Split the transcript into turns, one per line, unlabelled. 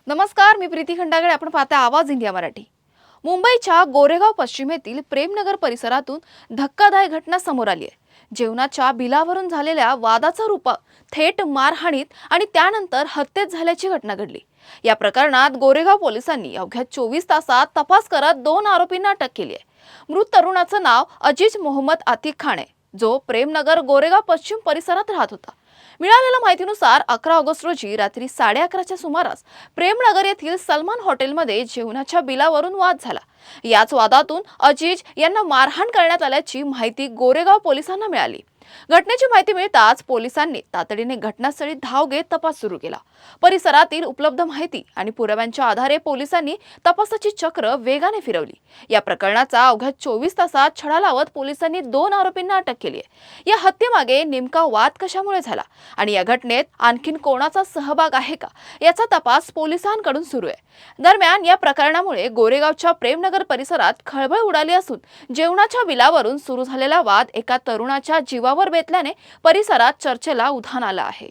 नमस्कार, मी प्रीती खंडागळे. आपण पाहता आवाज इंडिया मराठी. मुंबईच्या गोरेगाव पश्चिमेतील प्रेमनगर परिसरातून धक्कादायक घटना समोर आली आहे. जेवणाच्या बिलावरून झालेल्या वादाचा रूप थेट मारहाणीत आणि त्यानंतर हत्येत झाल्याची घटना घडली. या प्रकरणात गोरेगाव पोलिसांनी अवघ्या 24 तासात तपास करत 2 आरोपींना अटक केली आहे. मृत तरुणाचं नाव अजीज मोहम्मद आतिक खान आहे, जो प्रेमनगर गोरेगाव पश्चिम परिसरात राहत होता. मिळालेल्या माहितीनुसार 11 ऑगस्ट रोजी रात्री 11:30च्या सुमारास प्रेमनगर येथील सलमान हॉटेलमध्ये जेवणाच्या बिलावरून वाद झाला. याच वादातून अजीज यांना मारहाण करण्यात आल्याची माहिती गोरेगाव पोलिसांना मिळाली. घटनेची माहिती मिळताच पोलिसांनी तातडीने घटनास्थळी धाव घेत तपास सुरू केला. परिसरातील उपलब्ध माहिती आणि पुराव्यांच्या आधारे पोलिसांनी तपासाची चक्र वेगाने फिरवली. या प्रकरणाचा अवघ्या 24 तासात छडा लावत पोलिसांनी 2 आरोपींना अटक केली आहे. या हत्येमागे नेमका वाद कशामुळे झाला आणि या घटनेत आणखीन कोणाचा सहभाग आहे का, याचा तपास पोलिसांकडून सुरू आहे. दरम्यान या प्रकरणामुळे गोरेगावच्या प्रेमनगर परिसरात खळबळ उडाली असून जेवणाच्या बिलावरून सुरू झालेला वाद एका तरुणाच्या जीवावर बेतल्याने परिसरात चर्चेला उधाण आलं आहे.